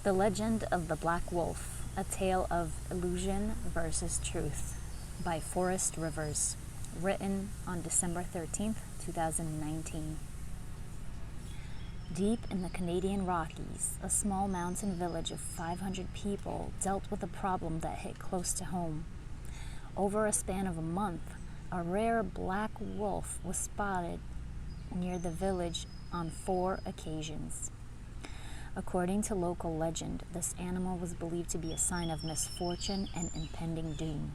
The Legend of the Black Wolf, A Tale of Illusion versus Truth by Forrest Rivers, written on December 13th, 2019. Deep in the Canadian Rockies, a small mountain village of 500 people dealt with a problem that hit close to home. Over a span of a month, a rare black wolf was spotted near the village on 4 occasions. According to local legend, this animal was believed to be a sign of misfortune and impending doom.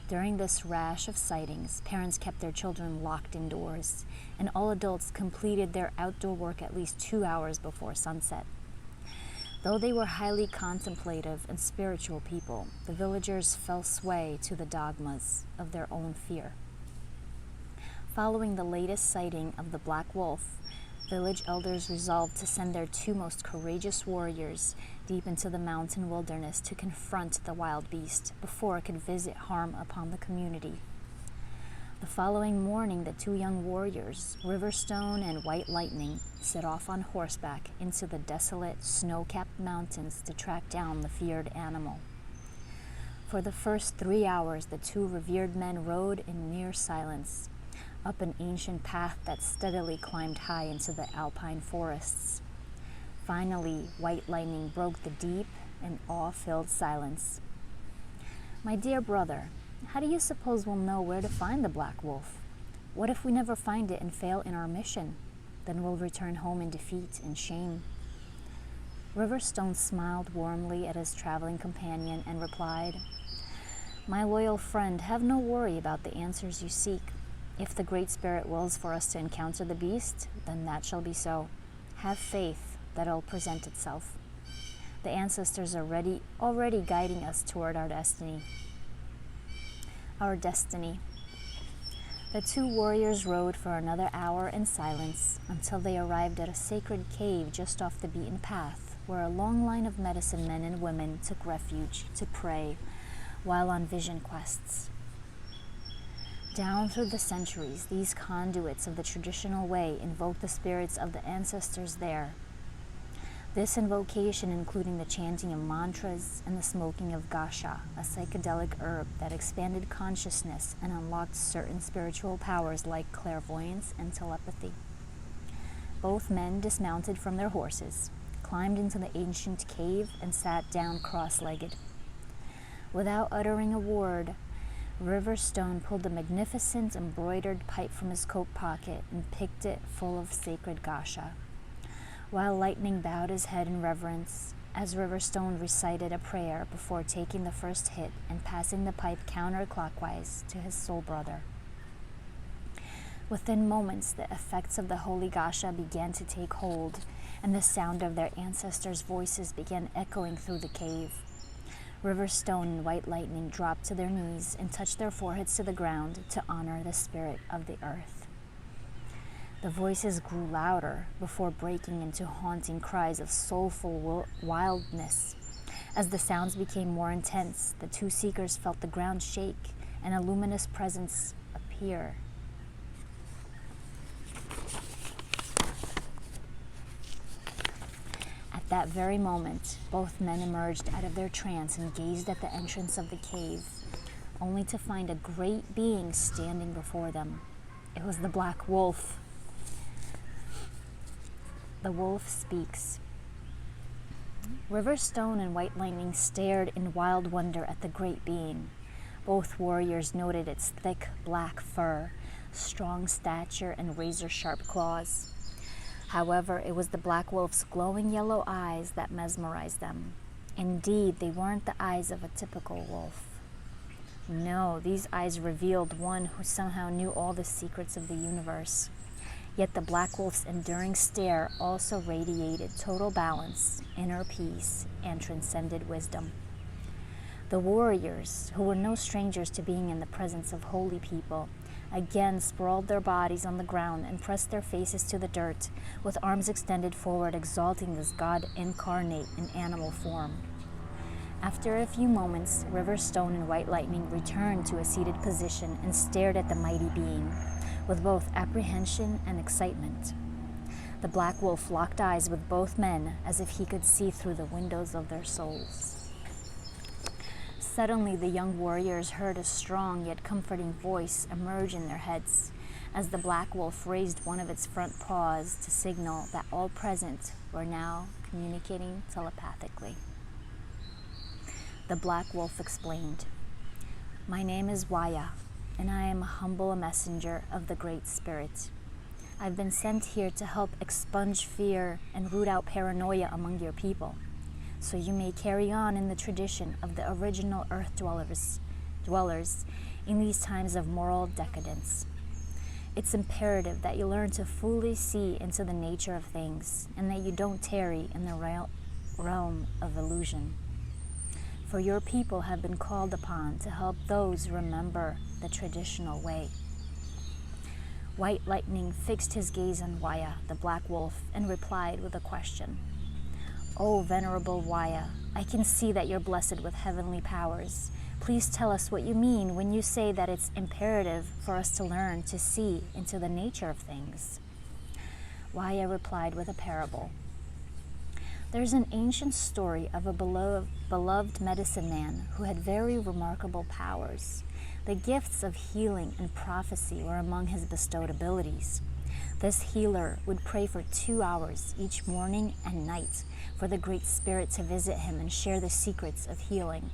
During this rash of sightings, parents kept their children locked indoors, and all adults completed their outdoor work at least 2 hours before sunset. Though they were highly contemplative and spiritual people, the villagers fell sway to the dogmas of their own fear. Following the latest sighting of the black wolf, village elders resolved to send their 2 most courageous warriors deep into the mountain wilderness to confront the wild beast before it could visit harm upon the community. The following morning, the 2 young warriors, Riverstone and White Lightning, set off on horseback into the desolate, snow-capped mountains to track down the feared animal. For the first 3 hours, the 2 revered men rode in near silence, up an ancient path that steadily climbed high into the alpine forests. Finally, White Lightning broke the deep and awe-filled silence. "My dear brother, how do you suppose we'll know where to find the black wolf? What if we never find it and fail in our mission? Then we'll return home in defeat and shame." Riverstone smiled warmly at his traveling companion and replied, "My loyal friend, have no worry about the answers you seek. If the Great Spirit wills for us to encounter the beast, then that shall be so. Have faith that it'll present itself. The ancestors are already guiding us toward our destiny. The 2 warriors rode for another hour in silence until they arrived at a sacred cave just off the beaten path, where a long line of medicine men and women took refuge to pray while on vision quests. Down through the centuries, these conduits of the traditional way invoked the spirits of the ancestors there. This invocation including the chanting of mantras and the smoking of gasha, a psychedelic herb that expanded consciousness and unlocked certain spiritual powers like clairvoyance and telepathy. Both men dismounted from their horses, climbed into the ancient cave, and sat down cross-legged. Without uttering a word, Riverstone pulled a magnificent embroidered pipe from his coat pocket and picked it full of sacred gasha, while Lightning bowed his head in reverence as Riverstone recited a prayer before taking the first hit and passing the pipe counterclockwise to his soul brother. Within moments, the effects of the holy gasha began to take hold, and the sound of their ancestors' voices began echoing through the cave. Riverstone and White Lightning dropped to their knees and touched their foreheads to the ground to honor the spirit of the earth. The voices grew louder before breaking into haunting cries of soulful wildness. As the sounds became more intense, the 2 seekers felt the ground shake and a luminous presence appear. At that very moment, both men emerged out of their trance and gazed at the entrance of the cave, only to find a great being standing before them. It was the black wolf. The wolf speaks. Riverstone and White Lightning stared in wild wonder at the great being. Both warriors noted its thick black fur, strong stature, and razor-sharp claws. However, it was the black wolf's glowing yellow eyes that mesmerized them. Indeed, they weren't the eyes of a typical wolf. No, these eyes revealed one who somehow knew all the secrets of the universe. Yet the black wolf's enduring stare also radiated total balance, inner peace, and transcended wisdom. The warriors, who were no strangers to being in the presence of holy people, again sprawled their bodies on the ground and pressed their faces to the dirt, with arms extended forward, exalting this god incarnate in animal form. After a few moments, Riverstone and White Lightning returned to a seated position and stared at the mighty being, with both apprehension and excitement. The black wolf locked eyes with both men as if he could see through the windows of their souls. Suddenly, the young warriors heard a strong yet comforting voice emerge in their heads as the black wolf raised one of its front paws to signal that all present were now communicating telepathically. The black wolf explained, "My name is Waya, and I am a humble messenger of the Great Spirit. I've been sent here to help expunge fear and root out paranoia among your people, so you may carry on in the tradition of the original earth dwellers in these times of moral decadence. It's imperative that you learn to fully see into the nature of things and that you don't tarry in the realm of illusion. For your people have been called upon to help those remember the traditional way." White Lightning fixed his gaze on Waya, the black wolf, and replied with a question. "O venerable Waya, I can see that you're blessed with heavenly powers. Please tell us what you mean when you say that it's imperative for us to learn to see into the nature of things." Waya replied with a parable. There's an ancient story of a beloved medicine man who had very remarkable powers. The gifts of healing and prophecy were among his bestowed abilities. This healer would pray for 2 hours each morning and night for the Great Spirit to visit him and share the secrets of healing.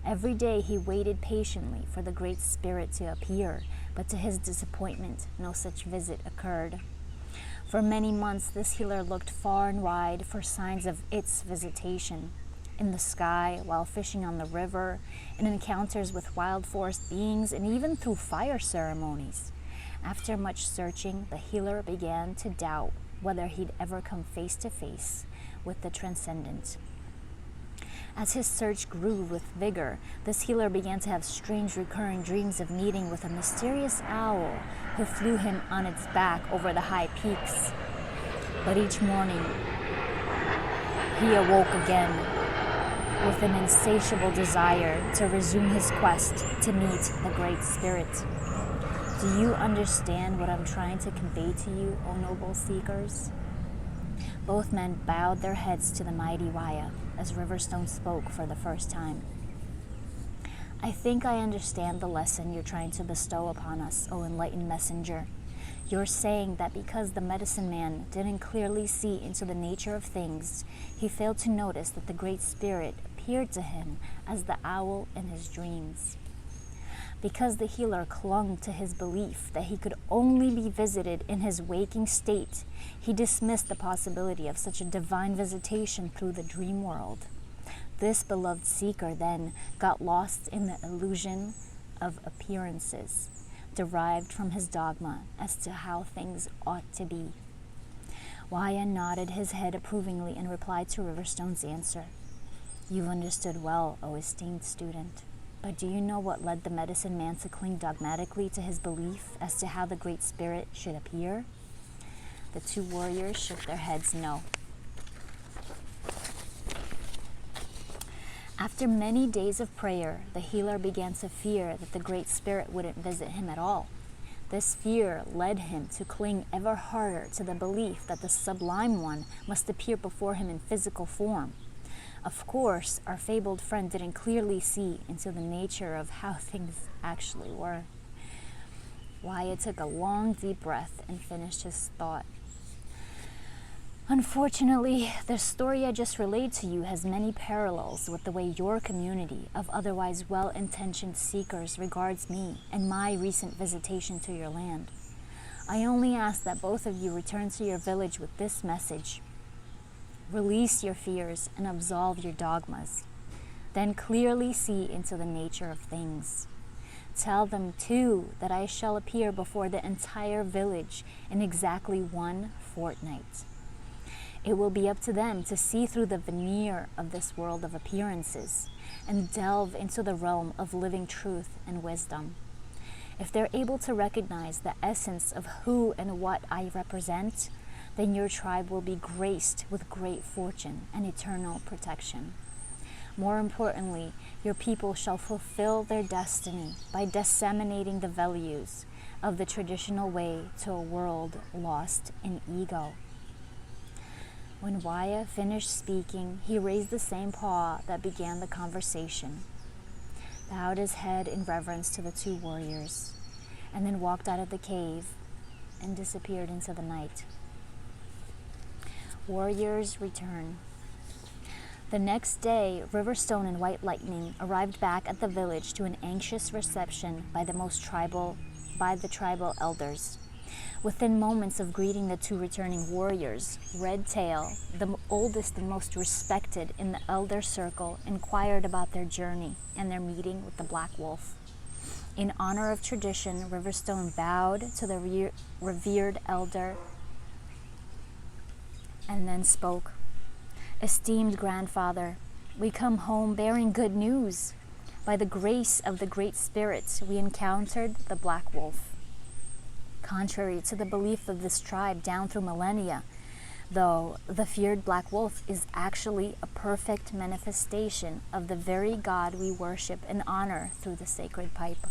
Every day he waited patiently for the Great Spirit to appear, but to his disappointment, no such visit occurred. For many months, this healer looked far and wide for signs of its visitation. In the sky, while fishing on the river, in encounters with wild forest beings, and even through fire ceremonies. After much searching, the healer began to doubt whether he'd ever come face to face with the transcendent. As his search grew with vigor, this healer began to have strange recurring dreams of meeting with a mysterious owl who flew him on its back over the high peaks. But each morning, he awoke again with an insatiable desire to resume his quest to meet the Great Spirit. Do you understand what I'm trying to convey to you, O noble seekers? Both men bowed their heads to the mighty Waya as Riverstone spoke for the first time. "I think I understand the lesson you're trying to bestow upon us, O enlightened messenger. You're saying that because the medicine man didn't clearly see into the nature of things, he failed to notice that the Great Spirit appeared to him as the owl in his dreams. Because the healer clung to his belief that he could only be visited in his waking state, he dismissed the possibility of such a divine visitation through the dream world. This beloved seeker then got lost in the illusion of appearances, derived from his dogma as to how things ought to be." Waya nodded his head approvingly and replied to Riverstone's answer. "You've understood well, O esteemed student. But do you know what led the medicine man to cling dogmatically to his belief as to how the Great Spirit should appear?" The two warriors shook their heads no. After many days of prayer, the healer began to fear that the Great Spirit wouldn't visit him at all. This fear led him to cling ever harder to the belief that the Sublime One must appear before him in physical form. Of course, our fabled friend didn't clearly see into the nature of how things actually were. Wyatt took a long, deep breath and finished his thought. "Unfortunately, the story I just relayed to you has many parallels with the way your community of otherwise well-intentioned seekers regards me and my recent visitation to your land. I only ask that both of you return to your village with this message. Release your fears and absolve your dogmas. Then clearly see into the nature of things. Tell them, too, that I shall appear before the entire village in exactly 1 fortnight. It will be up to them to see through the veneer of this world of appearances and delve into the realm of living truth and wisdom. If they're able to recognize the essence of who and what I represent, then your tribe will be graced with great fortune and eternal protection. More importantly, your people shall fulfill their destiny by disseminating the values of the traditional way to a world lost in ego. When Waya finished speaking, he raised the same paw that began the conversation, bowed his head in reverence to the two warriors, and then walked out of the cave and disappeared into the night. Warriors return. The next day, Riverstone and White Lightning arrived back at the village to an anxious reception by the tribal elders. Within moments of greeting the two returning warriors, Redtail, the oldest and most respected in the elder circle, inquired about their journey and their meeting with the Black Wolf. In honor of tradition, Riverstone bowed to the revered elder and then spoke. "Esteemed grandfather, we come home bearing good news. By the grace of the Great Spirit, we encountered the Black Wolf. Contrary to the belief of this tribe down through millennia, though, the feared Black Wolf is actually a perfect manifestation of the very God we worship and honor through the sacred pipe.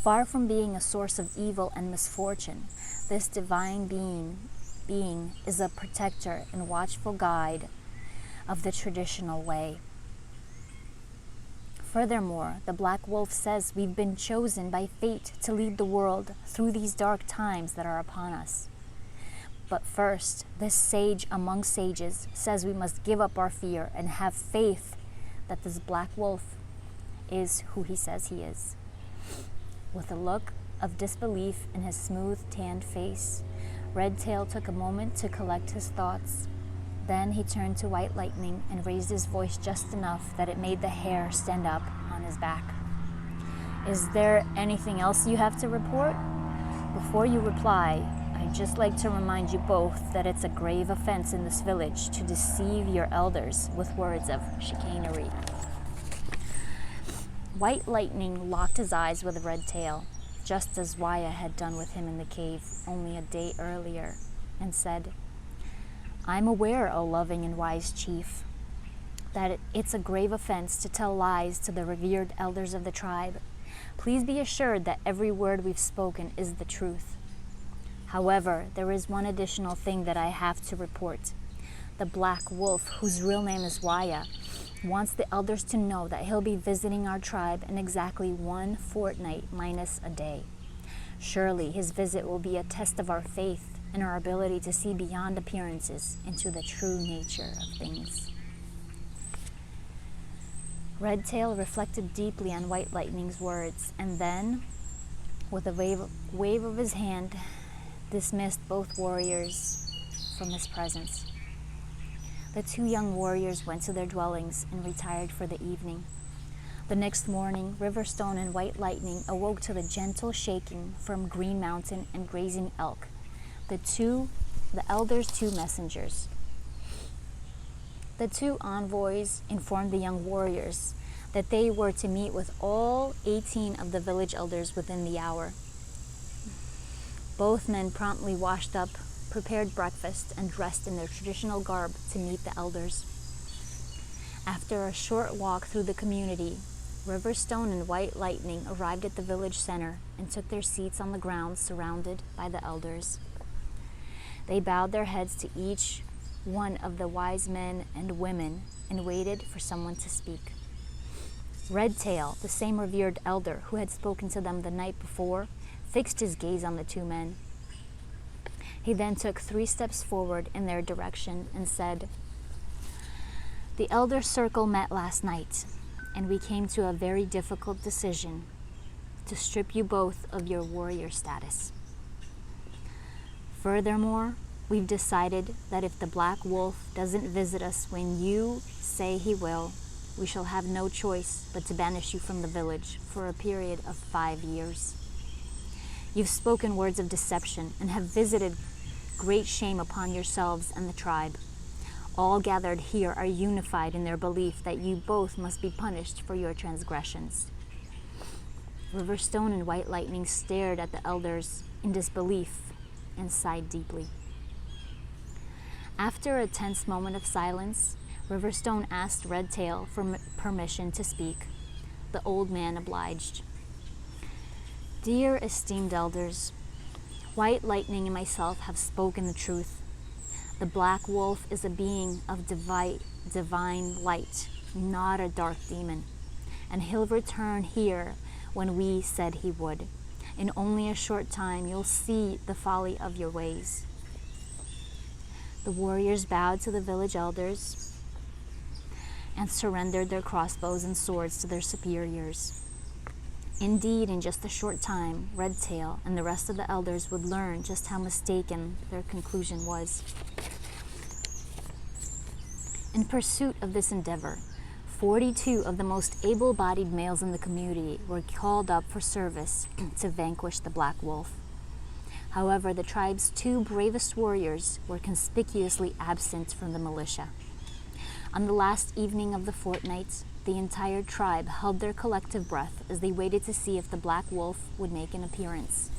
Far from being a source of evil and misfortune, this divine being is a protector and watchful guide of the traditional way. Furthermore, the Black Wolf says we've been chosen by fate to lead the world through these dark times that are upon us. But first, this sage among sages says we must give up our fear and have faith that this Black Wolf is who he says he is." With a look of disbelief in his smooth, tanned face, Redtail took a moment to collect his thoughts. Then he turned to White Lightning and raised his voice just enough that it made the hair stand up on his back. "Is there anything else you have to report? Before you reply, I'd just like to remind you both that it's a grave offense in this village to deceive your elders with words of chicanery." White Lightning locked his eyes with Redtail, just as Wyah had done with him in the cave only a day earlier, and said, "I'm aware, O loving and wise chief, that it's a grave offense to tell lies to the revered elders of the tribe. Please be assured that every word we've spoken is the truth. However, there is one additional thing that I have to report. The Black Wolf, whose real name is Waya, wants the elders to know that he'll be visiting our tribe in exactly 1 fortnight minus a day. Surely his visit will be a test of our faith and our ability to see beyond appearances into the true nature of things." Redtail reflected deeply on White Lightning's words, and then, with a wave of his hand, dismissed both warriors from his presence. The two young warriors went to their dwellings and retired for the evening. The next morning, Riverstone and White Lightning awoke to the gentle shaking from Green Mountain and grazing elk, the elders' two messengers. The two envoys informed the young warriors that they were to meet with all 18 of the village elders within the hour. Both men promptly washed up, prepared breakfast, and dressed in their traditional garb to meet the elders. After a short walk through the community, Riverstone and White Lightning arrived at the village center and took their seats on the ground surrounded by the elders. They bowed their heads to each one of the wise men and women and waited for someone to speak. Redtail, the same revered elder who had spoken to them the night before, fixed his gaze on the two men. He then took 3 steps forward in their direction and said, "The elder circle met last night, and we came to a very difficult decision to strip you both of your warrior status. Furthermore, we've decided that if the Black Wolf doesn't visit us when you say he will, we shall have no choice but to banish you from the village for a period of 5 years. You've spoken words of deception and have visited great shame upon yourselves and the tribe. All gathered here are unified in their belief that you both must be punished for your transgressions." Riverstone and White Lightning stared at the elders in disbelief and sighed deeply. After a tense moment of silence, Riverstone asked Redtail for permission to speak. The old man obliged. "Dear esteemed elders, White Lightning and myself have spoken the truth. The black wolf is a being of divine light, not a dark demon. And he'll return here when we said he would. In only a short time, you'll see the folly of your ways. The warriors bowed to the village elders and surrendered their crossbows and swords to their superiors. Indeed, in just a short time, Redtail and the rest of the elders would learn just how mistaken their conclusion was. In pursuit of this endeavor, 42 of the most able-bodied males in the community were called up for service to vanquish the Black Wolf. However, the tribe's 2 bravest warriors were conspicuously absent from the militia. On the last evening of the fortnight, the entire tribe held their collective breath as they waited to see if the Black Wolf would make an appearance.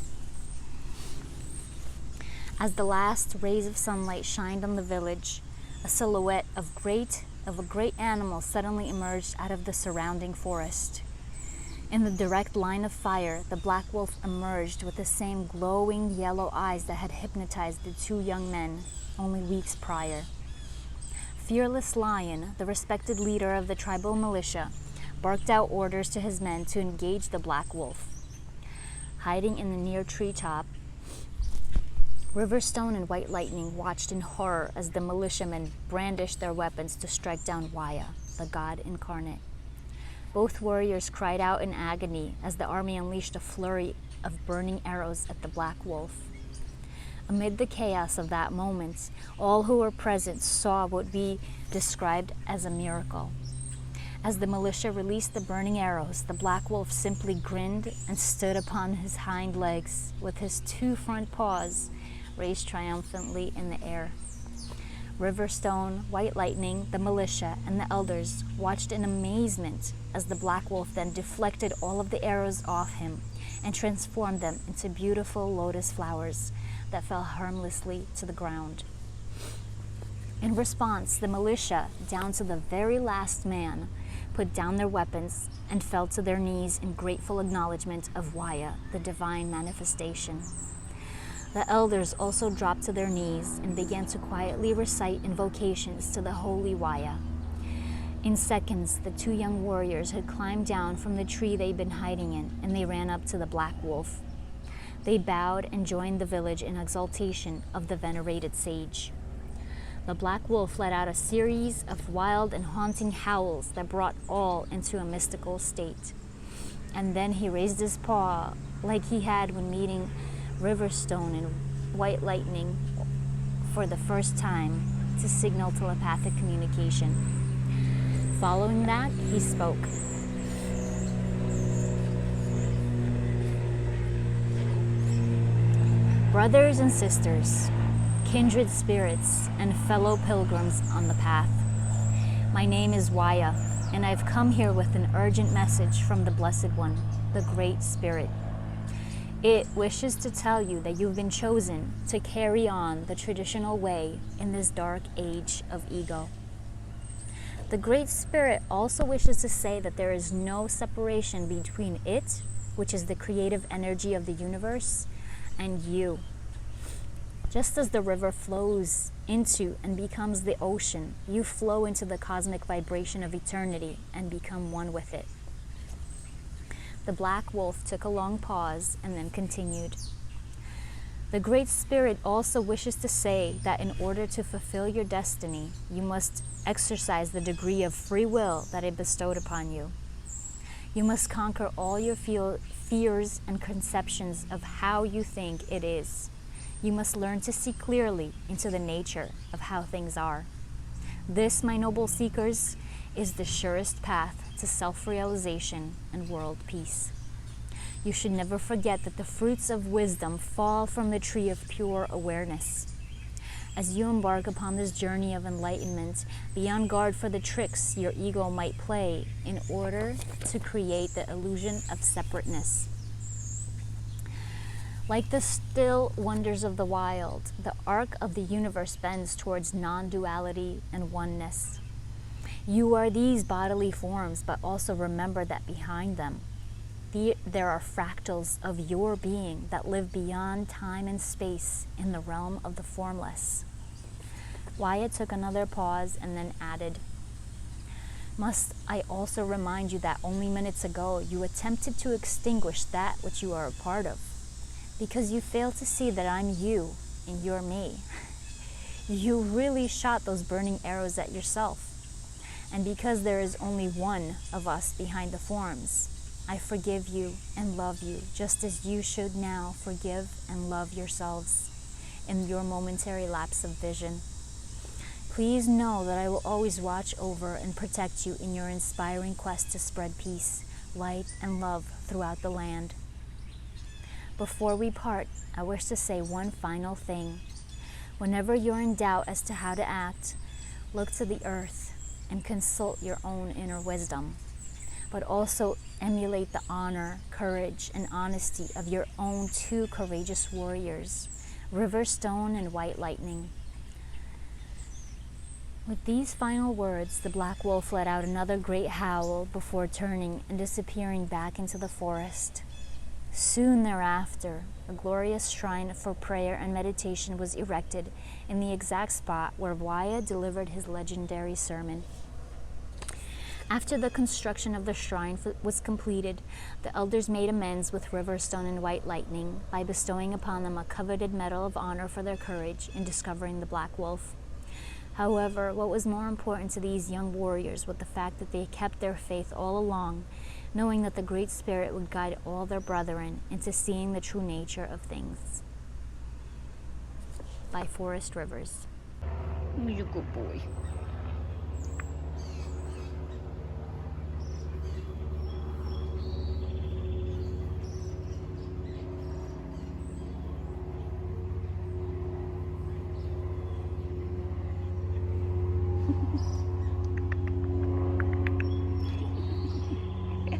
As the last rays of sunlight shined on the village, a silhouette of a great animal suddenly emerged out of the surrounding forest. In the direct line of fire, the Black Wolf emerged with the same glowing yellow eyes that had hypnotized the 2 young men only weeks prior. Fearless Lion, the respected leader of the tribal militia, barked out orders to his men to engage the Black Wolf. Hiding in the near treetop, Riverstone and White Lightning watched in horror as the militiamen brandished their weapons to strike down Waya, the god incarnate. Both warriors cried out in agony as the army unleashed a flurry of burning arrows at the Black Wolf. Amid the chaos of that moment, all who were present saw what would be described as a miracle. As the militia released the burning arrows, the Black Wolf simply grinned and stood upon his hind legs with his 2 front paws raised triumphantly in the air. Riverstone, White Lightning, the militia, and the elders watched in amazement as the Black Wolf then deflected all of the arrows off him and transformed them into beautiful lotus flowers that fell harmlessly to the ground. In response, the militia, down to the very last man, put down their weapons and fell to their knees in grateful acknowledgement of Waya, the divine manifestation. The elders also dropped to their knees and began to quietly recite invocations to the holy Waya. In seconds, the 2 young warriors had climbed down from the tree they'd been hiding in, and they ran up to the Black Wolf. They bowed and joined the village in exaltation of the venerated sage. The Black Wolf let out a series of wild and haunting howls that brought all into a mystical state. And then he raised his paw like he had when meeting Riverstone and White Lightning for the first time to signal telepathic communication. Following that, he spoke. Brothers and sisters, kindred spirits, and fellow pilgrims on the path, my name is Waya, and I've come here with an urgent message from the Blessed One, the Great Spirit. It wishes to tell you that you've been chosen to carry on the traditional way in this dark age of ego. The Great Spirit also wishes to say that there is no separation between it, which is the creative energy of the universe, and you. Just as the river flows into and becomes the ocean, you flow into the cosmic vibration of eternity and become one with it. The Black Wolf took a long pause and then continued. The Great Spirit also wishes to say that in order to fulfill your destiny, you must exercise the degree of free will that it bestowed upon you. You must conquer all your fears and conceptions of how you think it is. You must learn to see clearly into the nature of how things are. This, my noble seekers, is the surest path to self-realization and world peace. You should never forget that the fruits of wisdom fall from the tree of pure awareness. As you embark upon this journey of enlightenment, be on guard for the tricks your ego might play in order to create the illusion of separateness. Like the still wonders of the wild, the arc of the universe bends towards non-duality and oneness. You are these bodily forms, but also remember that behind them, there are fractals of your being that live beyond time and space in the realm of the formless. Wyatt took another pause and then added, "Must I also remind you that only minutes ago you attempted to extinguish that which you are a part of, because you failed to see that I'm you and you're me. You really shot those burning arrows at yourself. And because there is only one of us behind the forms, I forgive you and love you, just as you should now forgive and love yourselves in your momentary lapse of vision. Please know that I will always watch over and protect you in your inspiring quest to spread peace, light, and love throughout the land. Before we part, I wish to say one final thing. Whenever you're in doubt as to how to act, look to the earth and consult your own inner wisdom, but also emulate the honor, courage, and honesty of your own two courageous warriors, River Stone and White Lightning." With these final words, the black wolf let out another great howl before turning and disappearing back into the forest. Soon thereafter, a glorious shrine for prayer and meditation was erected in the exact spot where Wyah delivered his legendary sermon. After the construction of the shrine was completed, the elders made amends with Riverstone and White Lightning by bestowing upon them a coveted medal of honor for their courage in discovering the Black Wolf. However, what was more important to these young warriors was the fact that they kept their faith all along, knowing that the Great Spirit would guide all their brethren into seeing the true nature of things. By Forrest Rivers. He's a good boy.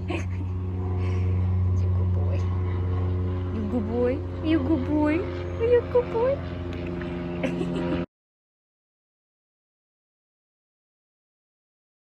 He's a good boy. You good boy? You good boy? Are you a good boy?